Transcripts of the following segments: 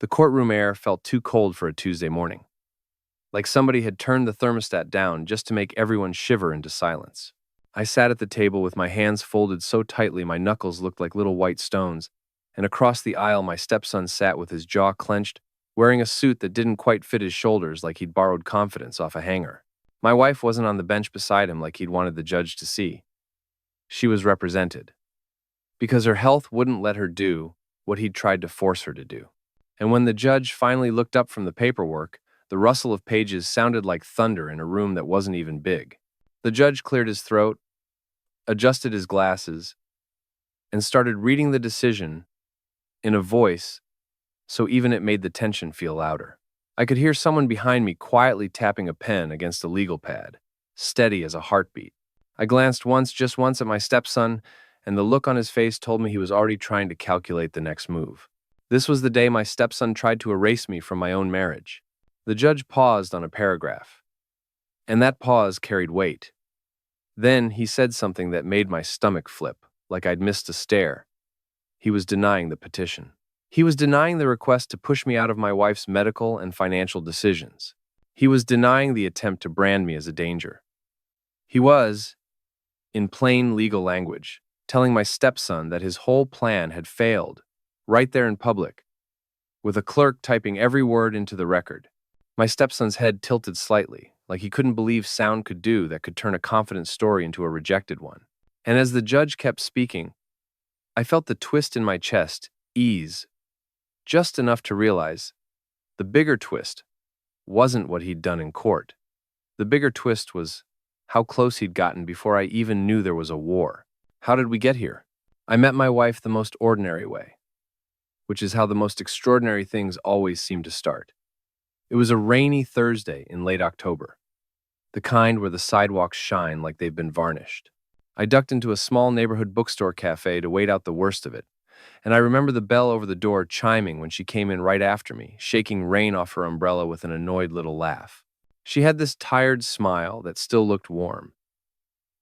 The courtroom air felt too cold for a Tuesday morning, like somebody had turned the thermostat down just to make everyone shiver into silence. I sat at the table with my hands folded so tightly my knuckles looked like little white stones, and across the aisle my stepson sat with his jaw clenched, wearing a suit that didn't quite fit his shoulders like he'd borrowed confidence off a hanger. My wife wasn't on the bench beside him like he'd wanted the judge to see. She was represented, because her health wouldn't let her do what he'd tried to force her to do. And when the judge finally looked up from the paperwork, the rustle of pages sounded like thunder in a room that wasn't even big. The judge cleared his throat, adjusted his glasses, and started reading the decision in a voice so even it made the tension feel louder. I could hear someone behind me quietly tapping a pen against a legal pad, steady as a heartbeat. I glanced just once at my stepson, and the look on his face told me he was already trying to calculate the next move. This was the day my stepson tried to erase me from my own marriage. The judge paused on a paragraph, and that pause carried weight. Then he said something that made my stomach flip, like I'd missed a stare. He was denying the petition. He was denying the request to push me out of my wife's medical and financial decisions. He was denying the attempt to brand me as a danger. He was, in plain legal language, telling my stepson that his whole plan had failed, right there in public, with a clerk typing every word into the record. My stepson's head tilted slightly, like he couldn't believe sound could do that could turn a confident story into a rejected one. And as the judge kept speaking, I felt the twist in my chest ease, just enough to realize the bigger twist wasn't what he'd done in court. The bigger twist was how close he'd gotten before I even knew there was a war. How did we get here? I met my wife the most ordinary way, which is how the most extraordinary things always seem to start. It was a rainy Thursday in late October, the kind where the sidewalks shine like they've been varnished. I ducked into a small neighborhood bookstore cafe to wait out the worst of it, and I remember the bell over the door chiming when she came in right after me, shaking rain off her umbrella with an annoyed little laugh. She had this tired smile that still looked warm,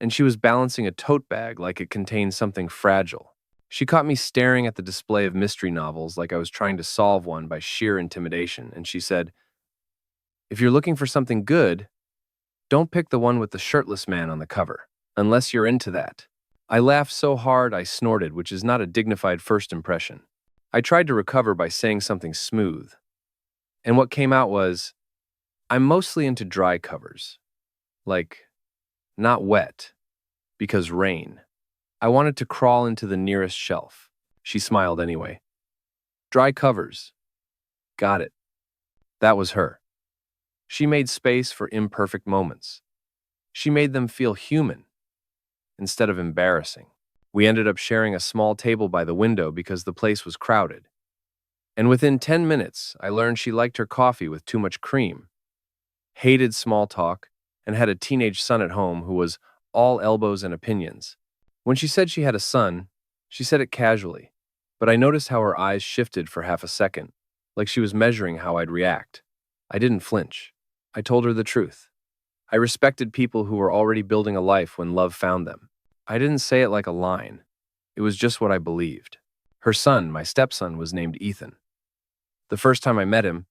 and she was balancing a tote bag like it contained something fragile. She caught me staring at the display of mystery novels like I was trying to solve one by sheer intimidation, and she said, "If you're looking for something good, don't pick the one with the shirtless man on the cover, unless you're into that." I laughed so hard I snorted, which is not a dignified first impression. I tried to recover by saying something smooth, and what came out was, "I'm mostly into dry covers. Like, not wet, because rain." I wanted to crawl into the nearest shelf. She smiled anyway. Dry covers. Got it. That was her. She made space for imperfect moments. She made them feel human, instead of embarrassing. We ended up sharing a small table by the window because the place was crowded. And within 10 minutes, I learned she liked her coffee with too much cream, hated small talk, and had a teenage son at home who was all elbows and opinions. When she said she had a son, she said it casually, but I noticed how her eyes shifted for half a second, like she was measuring how I'd react. I didn't flinch. I told her the truth. I respected people who were already building a life when love found them. I didn't say it like a line. It was just what I believed. Her son, my stepson, was named Ethan. The first time I met him,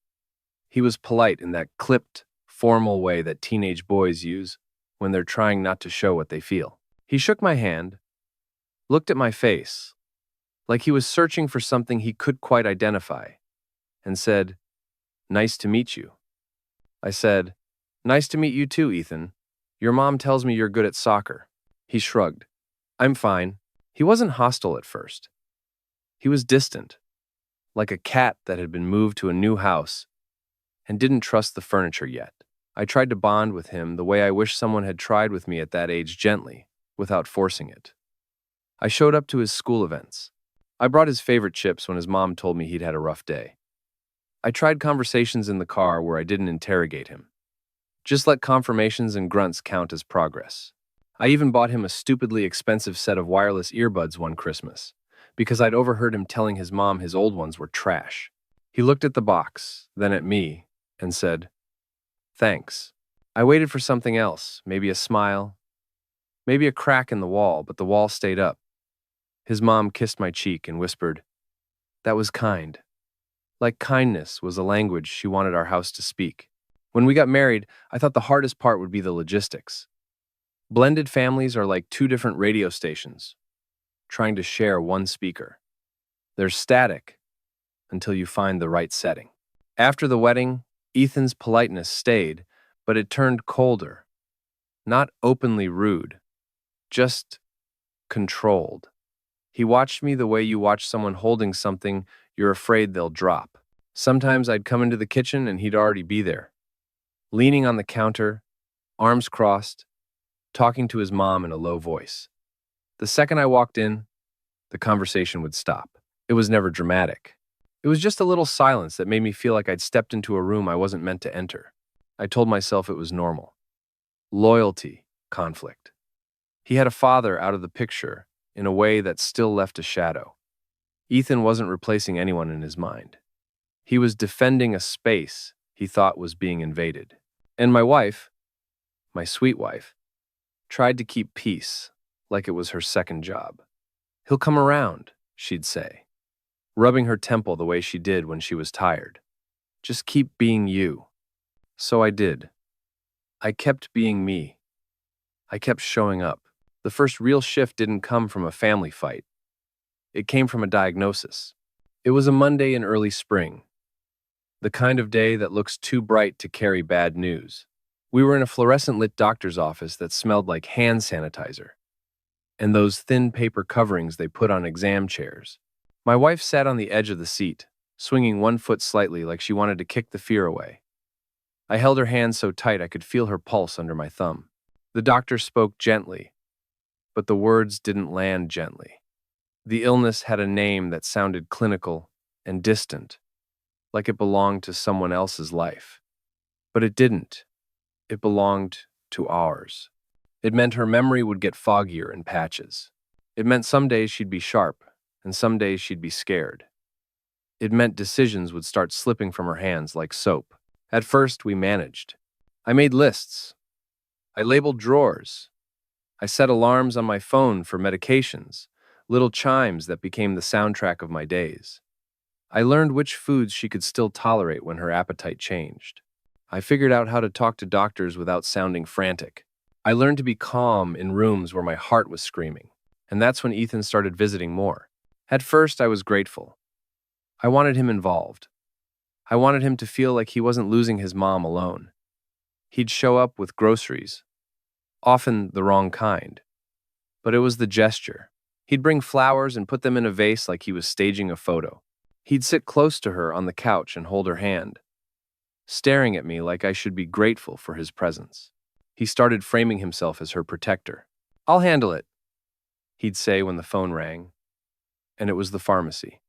he was polite in that clipped, formal way that teenage boys use when they're trying not to show what they feel. He shook my hand, looked at my face, like he was searching for something he couldn't quite identify, and said, "Nice to meet you." I said, "Nice to meet you too, Ethan. Your mom tells me you're good at soccer." He shrugged. "I'm fine." He wasn't hostile at first. He was distant, like a cat that had been moved to a new house and didn't trust the furniture yet. I tried to bond with him the way I wish someone had tried with me at that age, gently, without forcing it. I showed up to his school events. I brought his favorite chips when his mom told me he'd had a rough day. I tried conversations in the car where I didn't interrogate him. Just let confirmations and grunts count as progress. I even bought him a stupidly expensive set of wireless earbuds one Christmas, because I'd overheard him telling his mom his old ones were trash. He looked at the box, then at me, and said, "Thanks." I waited for something else, maybe a smile, maybe a crack in the wall, but the wall stayed up. His mom kissed my cheek and whispered, "That was kind." Like kindness was a language she wanted our house to speak. When we got married, I thought the hardest part would be the logistics. Blended families are like two different radio stations, trying to share one speaker. They're static until you find the right setting. After the wedding, Ethan's politeness stayed, but it turned colder. Not openly rude, just controlled. He watched me the way you watch someone holding something you're afraid they'll drop. Sometimes I'd come into the kitchen and he'd already be there, leaning on the counter, arms crossed, talking to his mom in a low voice. The second I walked in, the conversation would stop. It was never dramatic. It was just a little silence that made me feel like I'd stepped into a room I wasn't meant to enter. I told myself it was normal. Loyalty, conflict. He had a father out of the picture in a way that still left a shadow. Ethan wasn't replacing anyone in his mind. He was defending a space he thought was being invaded. And my wife, my sweet wife, tried to keep peace like it was her second job. "He'll come around," she'd say, rubbing her temple the way she did when she was tired. "Just keep being you." So I did. I kept being me. I kept showing up. The first real shift didn't come from a family fight. It came from a diagnosis. It was a Monday in early spring, the kind of day that looks too bright to carry bad news. We were in a fluorescent-lit doctor's office that smelled like hand sanitizer and those thin paper coverings they put on exam chairs. My wife sat on the edge of the seat, swinging one foot slightly like she wanted to kick the fear away. I held her hand so tight I could feel her pulse under my thumb. The doctor spoke gently, but the words didn't land gently. The illness had a name that sounded clinical and distant, like it belonged to someone else's life. But it didn't. It belonged to ours. It meant her memory would get foggier in patches. It meant some days she'd be sharp, and some days she'd be scared. It meant decisions would start slipping from her hands like soap. At first, we managed. I made lists. I labeled drawers. I set alarms on my phone for medications, little chimes that became the soundtrack of my days. I learned which foods she could still tolerate when her appetite changed. I figured out how to talk to doctors without sounding frantic. I learned to be calm in rooms where my heart was screaming. And that's when Ethan started visiting more. At first, I was grateful. I wanted him involved. I wanted him to feel like he wasn't losing his mom alone. He'd show up with groceries, often the wrong kind. But it was the gesture. He'd bring flowers and put them in a vase like he was staging a photo. He'd sit close to her on the couch and hold her hand, staring at me like I should be grateful for his presence. He started framing himself as her protector. "I'll handle it," he'd say when the phone rang, and it was the pharmacy.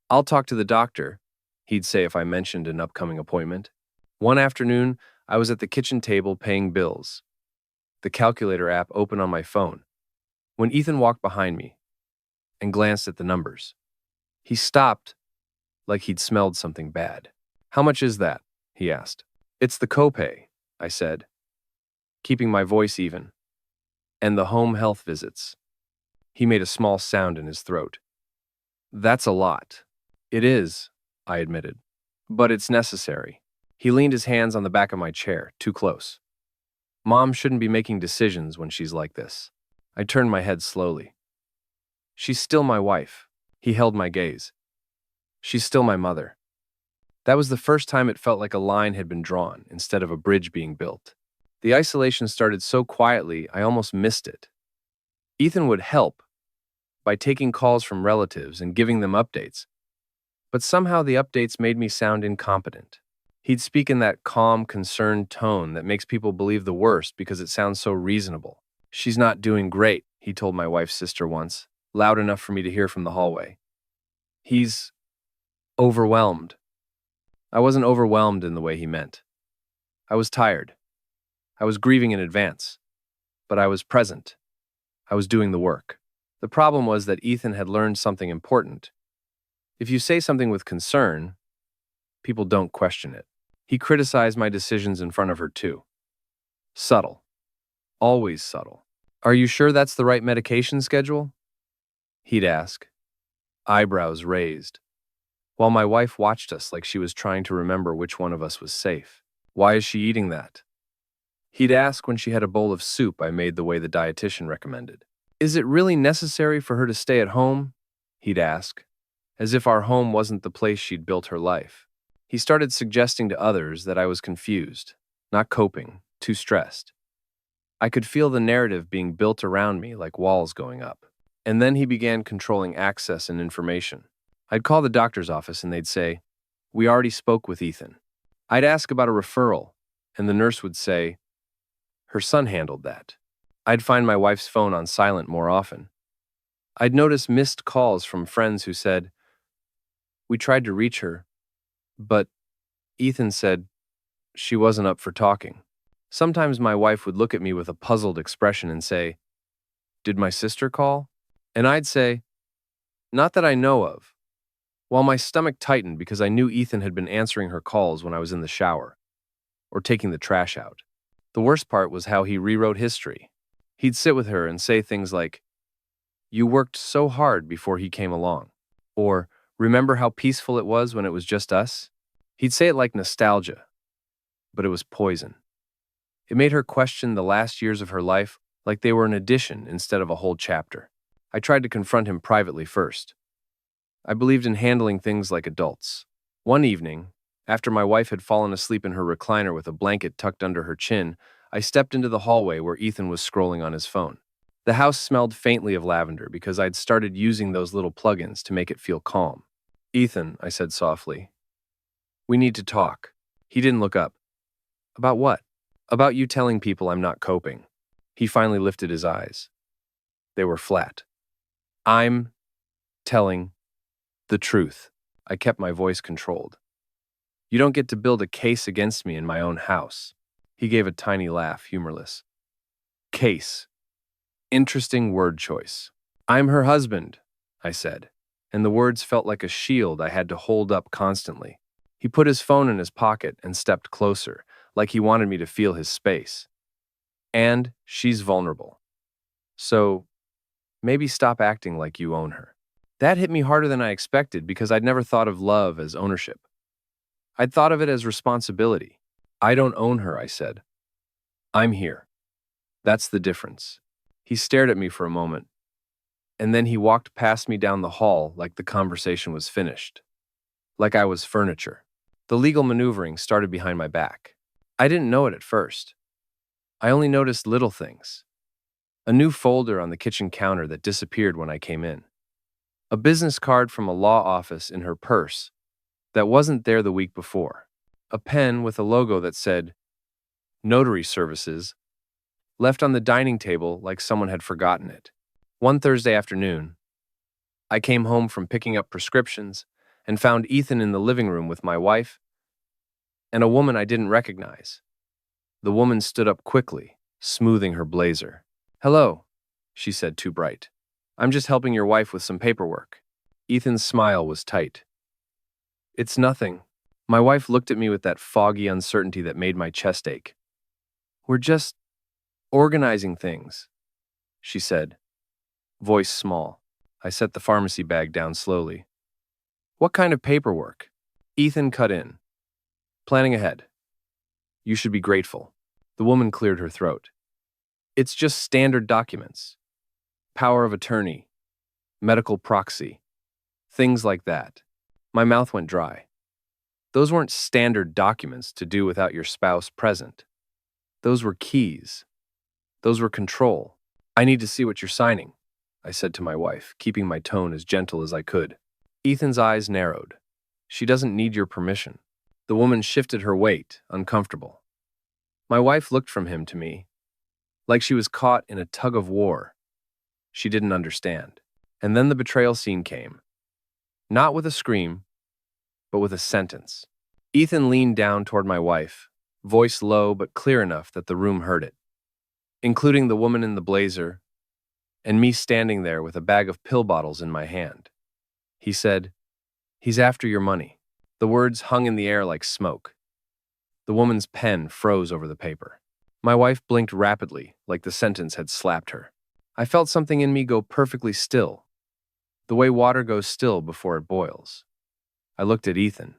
"I'll talk to the doctor," he'd say if I mentioned an upcoming appointment. One afternoon, I was at the kitchen table paying bills, the calculator app open on my phone, when Ethan walked behind me and glanced at the numbers. He stopped like he'd smelled something bad. "How much is that?" he asked. "It's the copay," I said, keeping my voice even. "And the home health visits." He made a small sound in his throat. "That's a lot." "It is," I admitted, "but it's necessary." He leaned his hands on the back of my chair, too close. "Mom shouldn't be making decisions when she's like this." I turned my head slowly. "She's still my wife." He held my gaze. "She's still my mother." That was the first time it felt like a line had been drawn instead of a bridge being built. The isolation started so quietly, I almost missed it. Ethan would help by taking calls from relatives and giving them updates, but somehow the updates made me sound incompetent. He'd speak in that calm, concerned tone that makes people believe the worst because it sounds so reasonable. "She's not doing great," he told my wife's sister once, loud enough for me to hear from the hallway. "He's overwhelmed." I wasn't overwhelmed in the way he meant. I was tired. I was grieving in advance. But I was present. I was doing the work. The problem was that Ethan had learned something important. If you say something with concern, people don't question it. He criticized my decisions in front of her too. Subtle. Always subtle. "Are you sure that's the right medication schedule?" he'd ask, eyebrows raised. while my wife watched us like she was trying to remember which one of us was safe. "Why is she eating that?" he'd ask when she had a bowl of soup I made the way the dietitian recommended. "Is it really necessary for her to stay at home?" he'd ask, as if our home wasn't the place she'd built her life. He started suggesting to others that I was confused, not coping, too stressed. I could feel the narrative being built around me like walls going up. And then he began controlling access and information. I'd call the doctor's office and they'd say, "We already spoke with Ethan." I'd ask about a referral, and the nurse would say, "Her son handled that." I'd find my wife's phone on silent more often. I'd notice missed calls from friends who said, "We tried to reach her, but Ethan said she wasn't up for talking." Sometimes my wife would look at me with a puzzled expression and say, "Did my sister call?" And I'd say, "Not that I know of," while my stomach tightened because I knew Ethan had been answering her calls when I was in the shower or taking the trash out. The worst part was how he rewrote history. He'd sit with her and say things like, "You worked so hard before he came along," or "Remember how peaceful it was when it was just us?" He'd say it like nostalgia, but it was poison. It made her question the last years of her life like they were an addition instead of a whole chapter. I tried to confront him privately first. I believed in handling things like adults. One evening, after my wife had fallen asleep in her recliner with a blanket tucked under her chin, I stepped into the hallway where Ethan was scrolling on his phone. The house smelled faintly of lavender because I'd started using those little plugins to make it feel calm. "Ethan," I said softly, "we need to talk." He didn't look up. "About what?" "About you telling people I'm not coping." He finally lifted his eyes. They were flat. "I'm telling the truth." I kept my voice controlled. "You don't get to build a case against me in my own house." He gave a tiny laugh, humorless. "Case. Interesting word choice." "I'm her husband," I said, and the words felt like a shield I had to hold up constantly. He put his phone in his pocket and stepped closer, like he wanted me to feel his space. "And she's vulnerable. So maybe stop acting like you own her." That hit me harder than I expected because I'd never thought of love as ownership. I'd thought of it as responsibility. "I don't own her," I said. "I'm here. That's the difference." He stared at me for a moment, and then he walked past me down the hall like the conversation was finished. Like I was furniture. The legal maneuvering started behind my back. I didn't know it at first. I only noticed little things. A new folder on the kitchen counter that disappeared when I came in. A business card from a law office in her purse that wasn't there the week before. A pen with a logo that said, "Notary Services," left on the dining table like someone had forgotten it. One Thursday afternoon, I came home from picking up prescriptions and found Ethan in the living room with my wife and a woman I didn't recognize. The woman stood up quickly, smoothing her blazer. "Hello," she said, too bright. "I'm just helping your wife with some paperwork." Ethan's smile was tight. "It's nothing." My wife looked at me with that foggy uncertainty that made my chest ache. "We're just organizing things," she said, voice small. I set the pharmacy bag down slowly. "What kind of paperwork?" Ethan cut in. "Planning ahead. You should be grateful." The woman cleared her throat. "It's just standard documents. Power of attorney, medical proxy, things like that." My mouth went dry. Those weren't standard documents to do without your spouse present. Those were keys. Those were control. "I need to see what you're signing," I said to my wife, keeping my tone as gentle as I could. Ethan's eyes narrowed. "She doesn't need your permission." The woman shifted her weight, uncomfortable. My wife looked from him to me, like she was caught in a tug of war. She didn't understand. And then the betrayal scene came. Not with a scream, but with a sentence. Ethan leaned down toward my wife, voice low but clear enough that the room heard it, including the woman in the blazer and me standing there with a bag of pill bottles in my hand. He said, "He's after your money." The words hung in the air like smoke. The woman's pen froze over the paper. My wife blinked rapidly, like the sentence had slapped her. I felt something in me go perfectly still, the way water goes still before it boils. I looked at Ethan,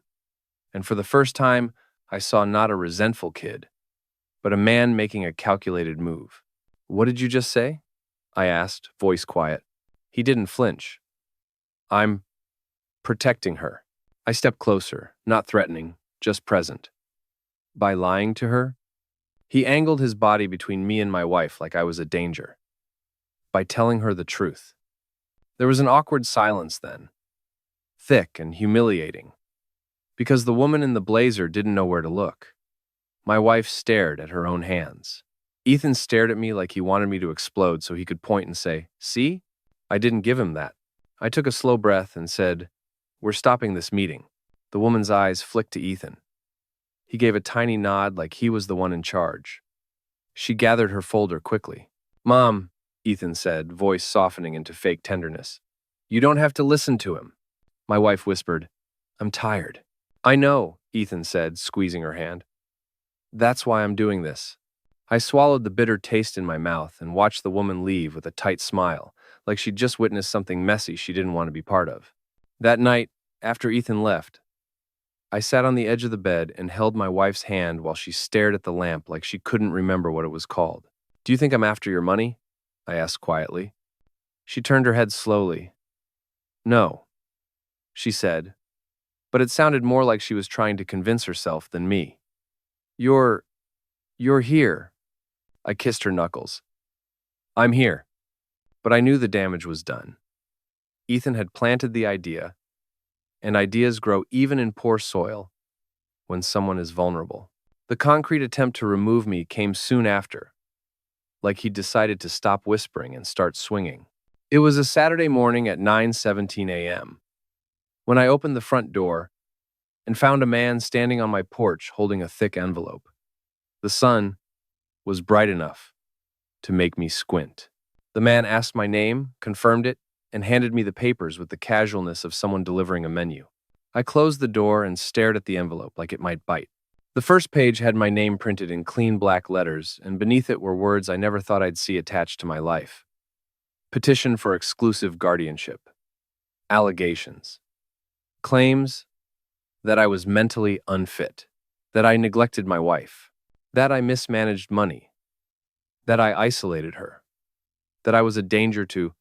and for the first time, I saw not a resentful kid, but a man making a calculated move. "What did you just say?" I asked, voice quiet. He didn't flinch. "I'm protecting her." I stepped closer, not threatening, just present. "By lying to her?" He angled his body between me and my wife like I was a danger. "By telling her the truth." There was an awkward silence then, thick and humiliating, because the woman in the blazer didn't know where to look. My wife stared at her own hands. Ethan stared at me like he wanted me to explode so he could point and say, "See?" I didn't give him that. I took a slow breath and said, "We're stopping this meeting." The woman's eyes flicked to Ethan. He gave a tiny nod like he was the one in charge. She gathered her folder quickly. "Mom," Ethan said, voice softening into fake tenderness, "you don't have to listen to him." My wife whispered, "I'm tired." "I know," Ethan said, squeezing her hand. "That's why I'm doing this." I swallowed the bitter taste in my mouth and watched the woman leave with a tight smile, like she'd just witnessed something messy she didn't want to be part of. That night, after Ethan left, I sat on the edge of the bed and held my wife's hand while she stared at the lamp like she couldn't remember what it was called. "Do you think I'm after your money?" I asked quietly. She turned her head slowly. "No," she said, but it sounded more like she was trying to convince herself than me. You're here." I kissed her knuckles. "I'm here." But I knew the damage was done. Ethan had planted the idea, and ideas grow even in poor soil when someone is vulnerable. The concrete attempt to remove me came soon after, like he'd decided to stop whispering and start swinging. It was a Saturday morning at 9:17 a.m. when I opened the front door and found a man standing on my porch holding a thick envelope. The sun was bright enough to make me squint. The man asked my name, confirmed it, and handed me the papers with the casualness of someone delivering a menu. I closed the door and stared at the envelope like it might bite. The first page had my name printed in clean black letters, and beneath it were words I never thought I'd see attached to my life. Petition for exclusive guardianship. Allegations. Claims that I was mentally unfit, that I neglected my wife, that I mismanaged money, that I isolated her, that I was a danger to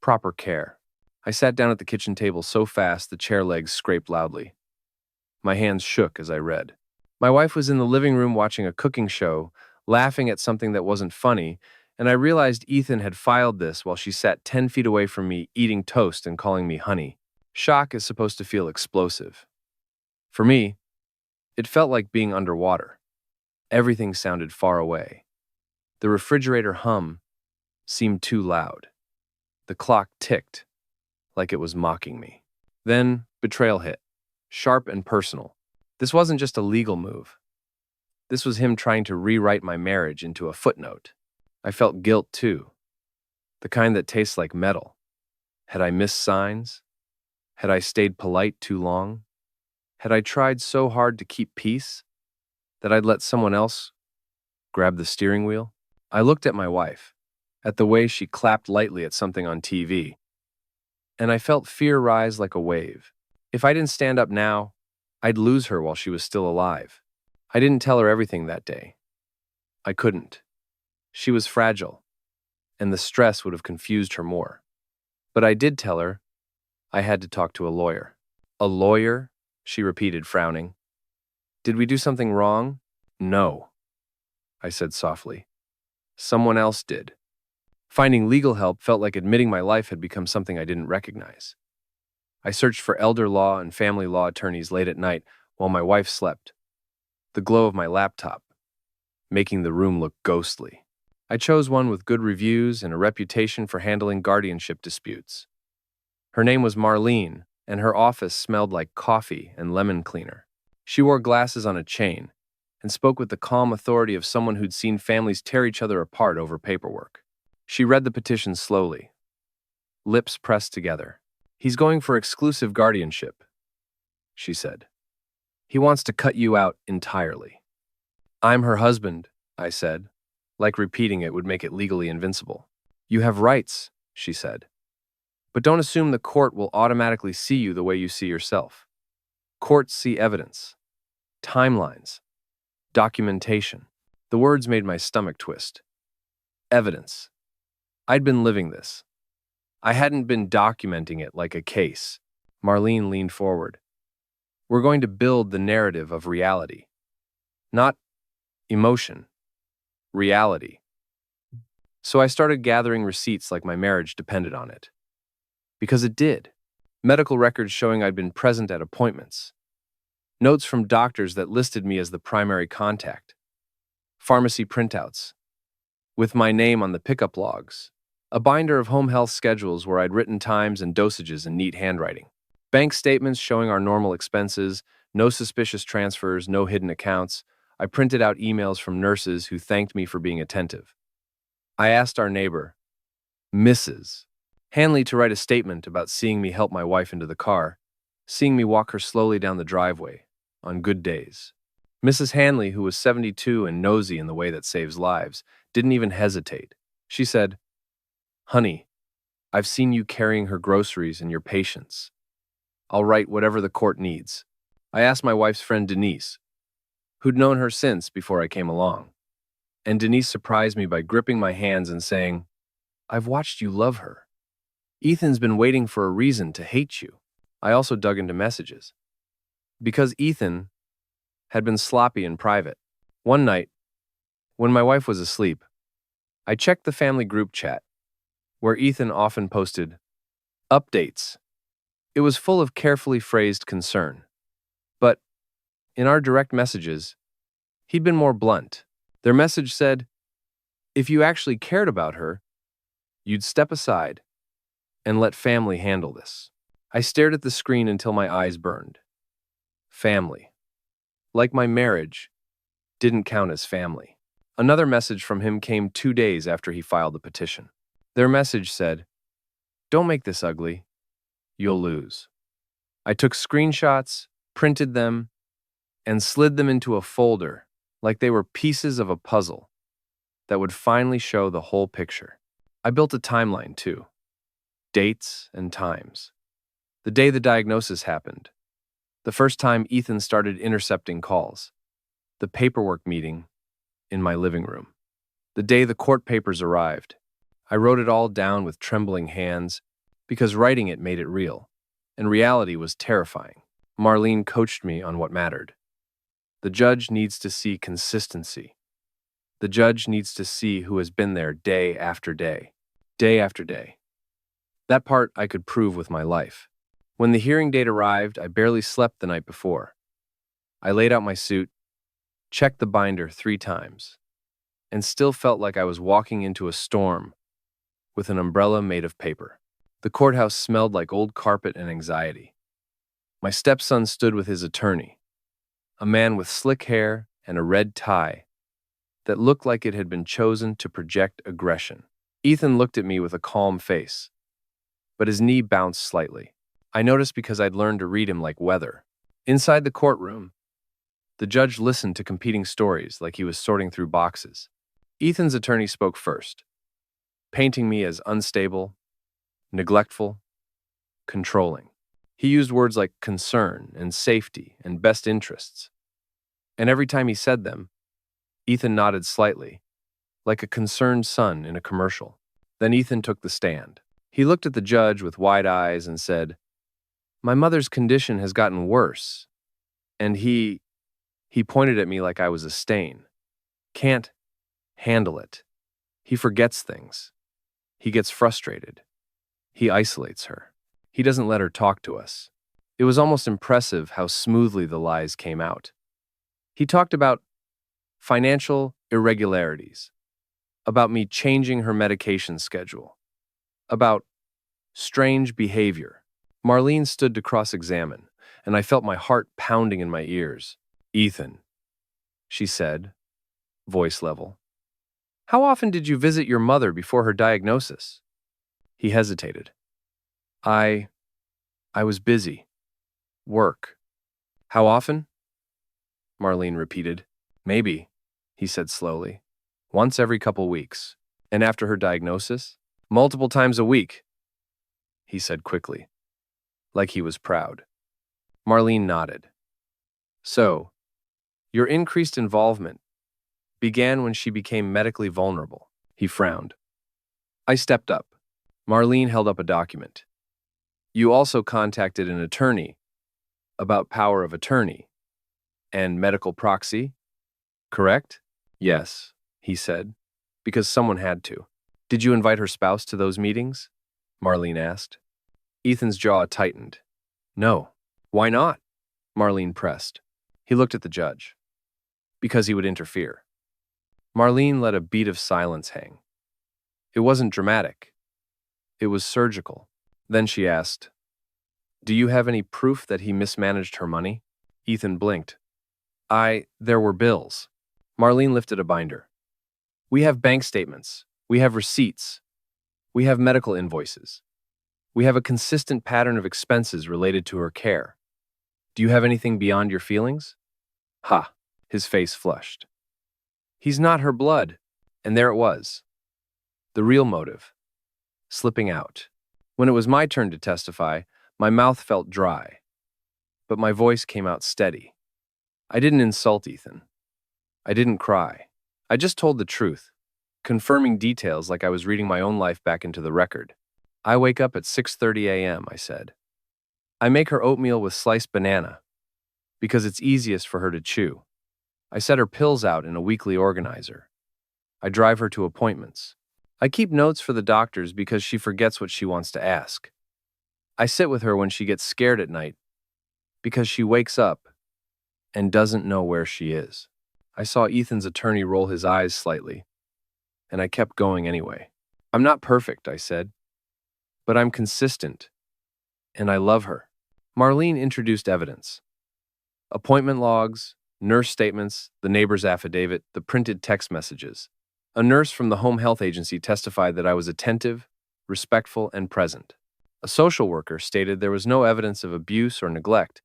proper care. I sat down at the kitchen table so fast the chair legs scraped loudly. My hands shook as I read. My wife was in the living room watching a cooking show, laughing at something that wasn't funny, and I realized Ethan had filed this while she sat 10 feet away from me eating toast and calling me honey. Shock is supposed to feel explosive. For me, it felt like being underwater. Everything sounded far away. The refrigerator hum seemed too loud. The clock ticked like it was mocking me. Then betrayal hit, sharp and personal. This wasn't just a legal move. This was him trying to rewrite my marriage into a footnote. I felt guilt too, the kind that tastes like metal. Had I missed signs? Had I stayed polite too long? Had I tried so hard to keep peace that I'd let someone else grab the steering wheel? I looked at my wife, at the way she clapped lightly at something on TV, and I felt fear rise like a wave. If I didn't stand up now, I'd lose her while she was still alive. I didn't tell her everything that day. I couldn't. She was fragile, and the stress would have confused her more. But I did tell her I had to talk to a lawyer. "A lawyer?" she repeated, frowning. "Did we do something wrong?" "No," I said softly. "Someone else did." Finding legal help felt like admitting my life had become something I didn't recognize. I searched for elder law and family law attorneys late at night while my wife slept, the glow of my laptop making the room look ghostly. I chose one with good reviews and a reputation for handling guardianship disputes. Her name was Marlene, and her office smelled like coffee and lemon cleaner. She wore glasses on a chain and spoke with the calm authority of someone who'd seen families tear each other apart over paperwork. She read the petition slowly, lips pressed together. "He's going for exclusive guardianship," she said. "He wants to cut you out entirely." "I'm her husband," I said, like repeating it would make it legally invincible. "You have rights," she said. "But don't assume the court will automatically see you the way you see yourself." Courts see evidence, timelines, documentation. The words made my stomach twist. Evidence. I'd been living this. I hadn't been documenting it like a case. Marlene leaned forward. We're going to build the narrative of reality. Not emotion. Reality. So I started gathering receipts like my marriage depended on it. Because it did. Medical records showing I'd been present at appointments. Notes from doctors that listed me as the primary contact. Pharmacy printouts. With my name on the pickup logs. A binder of home health schedules where I'd written times and dosages in neat handwriting. Bank statements showing our normal expenses, no suspicious transfers, no hidden accounts. I printed out emails from nurses who thanked me for being attentive. I asked our neighbor, Mrs. Hanley, to write a statement about seeing me help my wife into the car, seeing me walk her slowly down the driveway, on good days. Mrs. Hanley, who was 72 and nosy in the way that saves lives, didn't even hesitate. She said, Honey, I've seen you carrying her groceries and your patients. I'll write whatever the court needs. I asked my wife's friend Denise, who'd known her since before I came along. And Denise surprised me by gripping my hands and saying, I've watched you love her. Ethan's been waiting for a reason to hate you. I also dug into messages. Because Ethan had been sloppy in private. One night, when my wife was asleep, I checked the family group chat, where Ethan often posted updates. It was full of carefully phrased concern. But in our direct messages, he'd been more blunt. Their message said, if you actually cared about her, you'd step aside and let family handle this. I stared at the screen until my eyes burned. Family. Like my marriage, didn't count as family. Another message from him came 2 days after he filed the petition. Their message said, don't make this ugly. You'll lose. I took screenshots, printed them, and slid them into a folder like they were pieces of a puzzle that would finally show the whole picture. I built a timeline too. Dates and times. The day the diagnosis happened. The first time Ethan started intercepting calls. The paperwork meeting in my living room. The day the court papers arrived. I wrote it all down with trembling hands because writing it made it real, and reality was terrifying. Marlene coached me on what mattered. The judge needs to see consistency. The judge needs to see who has been there day after day, day after day. That part I could prove with my life. When the hearing date arrived, I barely slept the night before. I laid out my suit, checked the binder 3 times, and still felt like I was walking into a storm with an umbrella made of paper. The courthouse smelled like old carpet and anxiety. My stepson stood with his attorney, a man with slick hair and a red tie that looked like it had been chosen to project aggression. Ethan looked at me with a calm face, but his knee bounced slightly. I noticed because I'd learned to read him like weather. Inside the courtroom, the judge listened to competing stories like he was sorting through boxes. Ethan's attorney spoke first, painting me as unstable, neglectful, controlling. He used words like concern and safety and best interests. And every time he said them, Ethan nodded slightly, like a concerned son in a commercial. Then Ethan took the stand. He looked at the judge with wide eyes and said, my mother's condition has gotten worse, and he pointed at me like I was a stain. Can't handle it. He forgets things. He gets frustrated. He isolates her. He doesn't let her talk to us. It was almost impressive how smoothly the lies came out. He talked about financial irregularities, about me changing her medication schedule, about strange behavior. Marlene stood to cross-examine, and I felt my heart pounding in my ears. Ethan, she said, voice level. How often did you visit your mother before her diagnosis? He hesitated. I was busy. Work. How often? Marlene repeated. Maybe, he said slowly. Once every couple weeks. And after her diagnosis? Multiple times a week, he said quickly, like he was proud. Marlene nodded. So, your increased involvement began when she became medically vulnerable. He frowned. I stepped up. Marlene held up a document. You also contacted an attorney about power of attorney and medical proxy, correct? Yes, he said, because someone had to. Did you invite her spouse to those meetings? Marlene asked. Ethan's jaw tightened. No. Why not? Marlene pressed. He looked at the judge. Because he would interfere. Marlene let a beat of silence hang. It wasn't dramatic. It was surgical. Then she asked, do you have any proof that he mismanaged her money? Ethan blinked. There were bills. Marlene lifted a binder. We have bank statements. We have receipts. We have medical invoices. We have a consistent pattern of expenses related to her care. Do you have anything beyond your feelings? Ha! His face flushed. He's not her blood. And there it was. The real motive. Slipping out. When it was my turn to testify, my mouth felt dry. But my voice came out steady. I didn't insult Ethan. I didn't cry. I just told the truth, confirming details like I was reading my own life back into the record. I wake up at 6:30 a.m., I said. I make her oatmeal with sliced banana, because it's easiest for her to chew. I set her pills out in a weekly organizer. I drive her to appointments. I keep notes for the doctors because she forgets what she wants to ask. I sit with her when she gets scared at night, because she wakes up and doesn't know where she is. I saw Ethan's attorney roll his eyes slightly, and I kept going anyway. I'm not perfect, I said, but I'm consistent, and I love her. Marlene introduced evidence. Appointment logs, nurse statements, the neighbor's affidavit, the printed text messages. A nurse from the home health agency testified that I was attentive, respectful, and present. A social worker stated there was no evidence of abuse or neglect,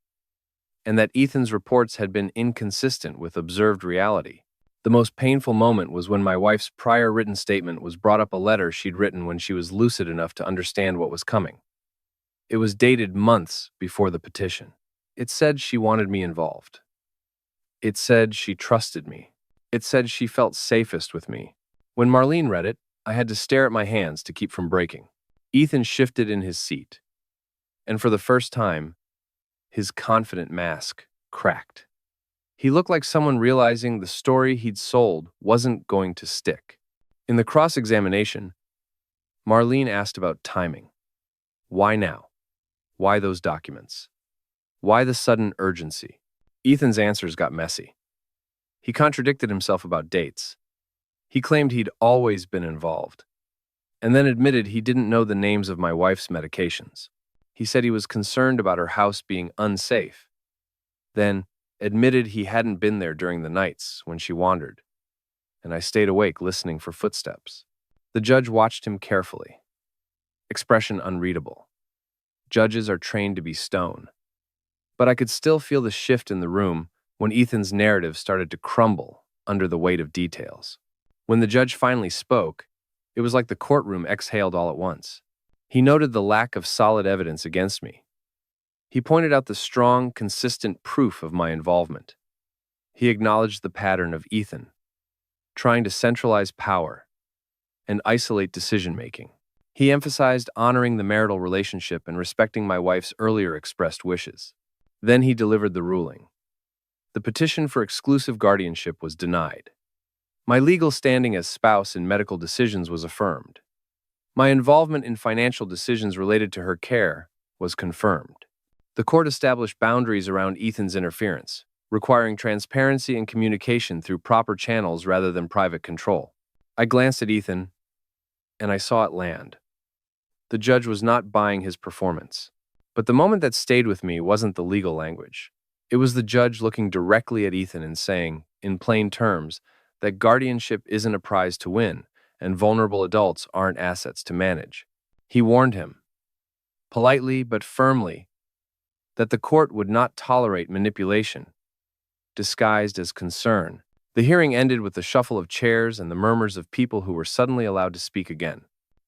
and that Ethan's reports had been inconsistent with observed reality. The most painful moment was when my wife's prior written statement was brought up a letter she'd written when she was lucid enough to understand what was coming. It was dated months before the petition. It said she wanted me involved. It said she trusted me. It said she felt safest with me. When Marlene read it, I had to stare at my hands to keep from breaking. Ethan shifted in his seat, and for the first time, his confident mask cracked. He looked like someone realizing the story he'd sold wasn't going to stick. In the cross-examination, Marlene asked about timing. Why now? Why those documents? Why the sudden urgency? Ethan's answers got messy. He contradicted himself about dates. He claimed he'd always been involved, and then admitted he didn't know the names of my wife's medications. He said he was concerned about her house being unsafe, then admitted he hadn't been there during the nights when she wandered, and I stayed awake listening for footsteps. The judge watched him carefully. Expression unreadable. Judges are trained to be stone. But I could still feel the shift in the room when Ethan's narrative started to crumble under the weight of details. When the judge finally spoke, it was like the courtroom exhaled all at once. He noted the lack of solid evidence against me. He pointed out the strong, consistent proof of my involvement. He acknowledged the pattern of Ethan, trying to centralize power and isolate decision-making. He emphasized honoring the marital relationship and respecting my wife's earlier expressed wishes. Then he delivered the ruling. The petition for exclusive guardianship was denied. My legal standing as spouse in medical decisions was affirmed. My involvement in financial decisions related to her care was confirmed. The court established boundaries around Ethan's interference, requiring transparency and communication through proper channels rather than private control. I glanced at Ethan, and I saw it land. The judge was not buying his performance. But the moment that stayed with me wasn't the legal language. It was the judge looking directly at Ethan and saying, in plain terms, that guardianship isn't a prize to win, and vulnerable adults aren't assets to manage. He warned him, politely but firmly, that the court would not tolerate manipulation, disguised as concern. The hearing ended with the shuffle of chairs and the murmurs of people who were suddenly allowed to speak again.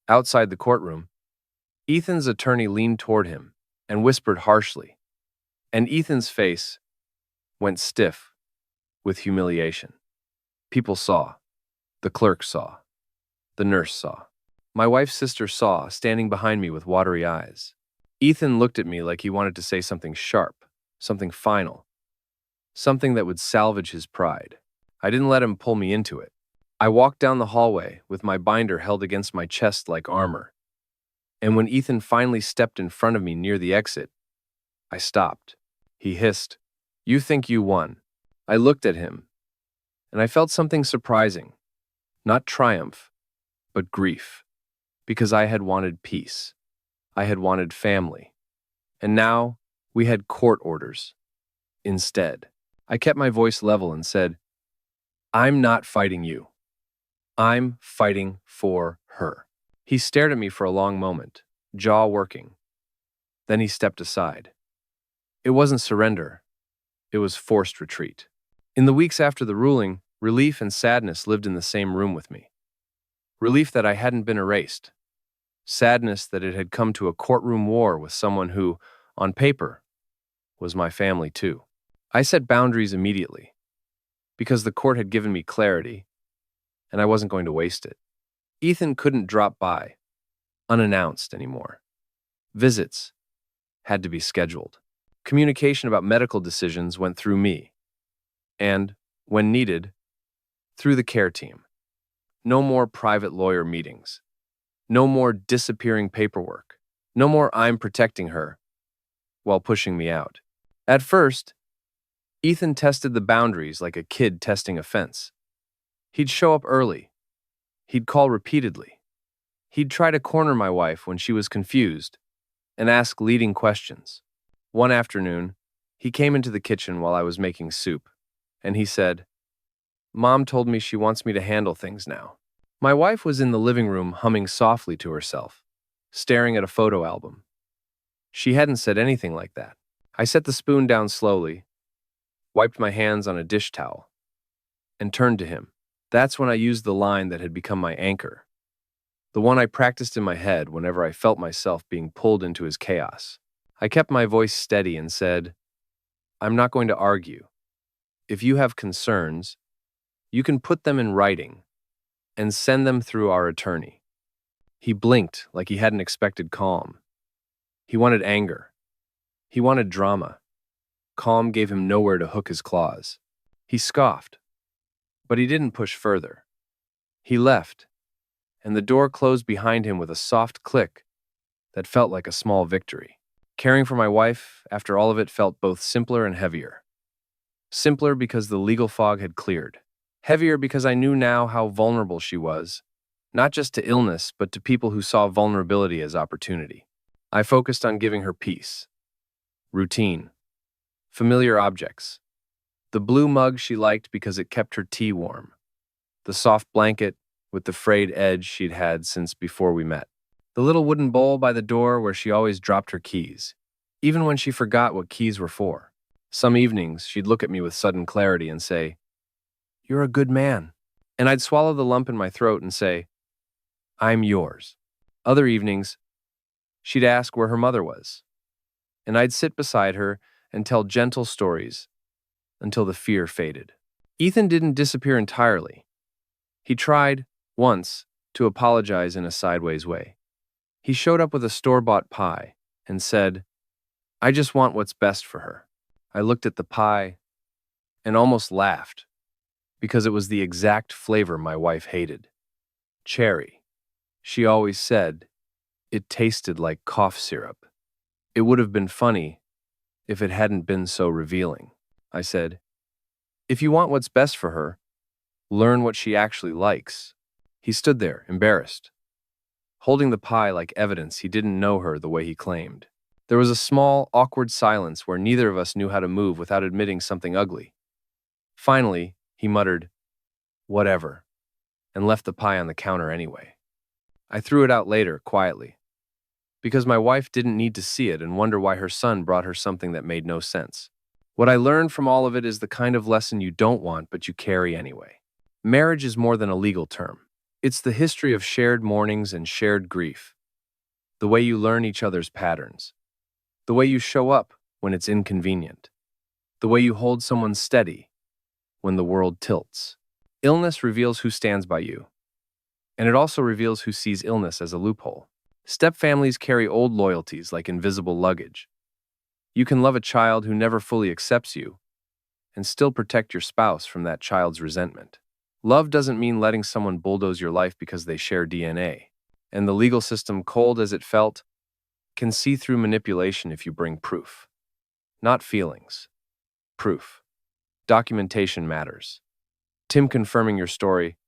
Outside the courtroom, Ethan's attorney leaned toward him and whispered harshly, and Ethan's face went stiff with humiliation. People saw. The clerk saw. The nurse saw. My wife's sister saw, standing behind me with watery eyes. Ethan looked at me like he wanted to say something sharp, something final, something that would salvage his pride. I didn't let him pull me into it. I walked down the hallway with my binder held against my chest like armor. And when Ethan finally stepped in front of me near the exit, I stopped. He hissed, "You think you won." I looked at him, and I felt something surprising. Not triumph, but grief. Because I had wanted peace. I had wanted family. And now we had court orders. Instead, I kept my voice level and said, "I'm not fighting you. I'm fighting for her." He stared at me for a long moment, jaw working. Then he stepped aside. It wasn't surrender. It was forced retreat. In the weeks after the ruling, relief and sadness lived in the same room with me. Relief that I hadn't been erased. Sadness that it had come to a courtroom war with someone who, on paper, was my family too. I set boundaries immediately, because the court had given me clarity, and I wasn't going to waste it. Ethan couldn't drop by, unannounced anymore. Visits had to be scheduled. Communication about medical decisions went through me, and, when needed, through the care team. No more private lawyer meetings. No more disappearing paperwork. No more "I'm protecting her" while pushing me out. At first, Ethan tested the boundaries like a kid testing a fence. He'd show up early. He'd call repeatedly. He'd try to corner my wife when she was confused and ask leading questions. One afternoon, he came into the kitchen while I was making soup, and he said, "Mom told me she wants me to handle things now." My wife was in the living room humming softly to herself, staring at a photo album. She hadn't said anything like that. I set the spoon down slowly, wiped my hands on a dish towel, and turned to him. That's when I used the line that had become my anchor, the one I practiced in my head whenever I felt myself being pulled into his chaos. I kept my voice steady and said, "I'm not going to argue. If you have concerns, you can put them in writing and send them through our attorney." He blinked like he hadn't expected calm. He wanted anger. He wanted drama. Calm gave him nowhere to hook his claws. He scoffed, but he didn't push further. He left, and the door closed behind him with a soft click that felt like a small victory. Caring for my wife, after all of it, felt both simpler and heavier. Simpler because the legal fog had cleared. Heavier because I knew now how vulnerable she was, not just to illness, but to people who saw vulnerability as opportunity. I focused on giving her peace, routine, familiar objects. The blue mug she liked because it kept her tea warm. The soft blanket with the frayed edge she'd had since before we met. The little wooden bowl by the door where she always dropped her keys, even when she forgot what keys were for. Some evenings, she'd look at me with sudden clarity and say, "You're a good man." And I'd swallow the lump in my throat and say, "I'm yours." Other evenings, she'd ask where her mother was, and I'd sit beside her and tell gentle stories until the fear faded. Ethan didn't disappear entirely. He tried, once, to apologize in a sideways way. He showed up with a store-bought pie and said, "I just want what's best for her." I looked at the pie and almost laughed, because it was the exact flavor my wife hated. Cherry. She always said it tasted like cough syrup. It would have been funny if it hadn't been so revealing. I said, "If you want what's best for her, learn what she actually likes." He stood there, embarrassed, holding the pie like evidence he didn't know her the way he claimed. There was a small, awkward silence where neither of us knew how to move without admitting something ugly. Finally, he muttered, "Whatever," and left the pie on the counter anyway. I threw it out later, quietly, because my wife didn't need to see it and wonder why her son brought her something that made no sense. What I learned from all of it is the kind of lesson you don't want but you carry anyway. Marriage is more than a legal term. It's the history of shared mournings and shared grief. The way you learn each other's patterns. The way you show up when it's inconvenient. The way you hold someone steady when the world tilts. Illness reveals who stands by you, and it also reveals who sees illness as a loophole. Stepfamilies carry old loyalties like invisible luggage. You can love a child who never fully accepts you and still protect your spouse from that child's resentment. Love doesn't mean letting someone bulldoze your life because they share DNA. And the legal system, cold as it felt, can see through manipulation if you bring proof. Not feelings. Proof. Documentation matters. Tim confirming your story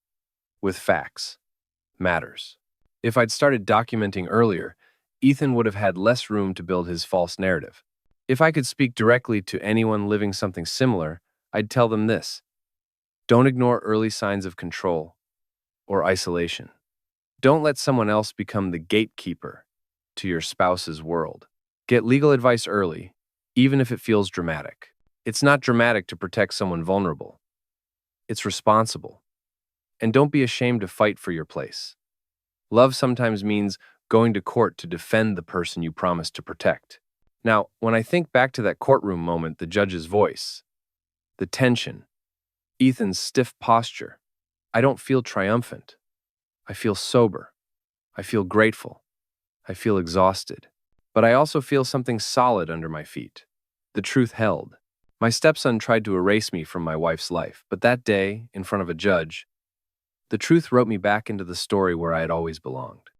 with facts matters. If I'd started documenting earlier, Ethan would have had less room to build his false narrative. If I could speak directly to anyone living something similar, I'd tell them this: don't ignore early signs of control or isolation. Don't let someone else become the gatekeeper to your spouse's world. Get legal advice early, even if it feels dramatic. It's not dramatic to protect someone vulnerable. It's responsible. And don't be ashamed to fight for your place. Love sometimes means going to court to defend the person you promised to protect. Now, when I think back to that courtroom moment, the judge's voice, the tension, Ethan's stiff posture, I don't feel triumphant. I feel sober. I feel grateful. I feel exhausted. But I also feel something solid under my feet. The truth held. My stepson tried to erase me from my wife's life, but that day, in front of a judge, the truth wrote me back into the story where I had always belonged.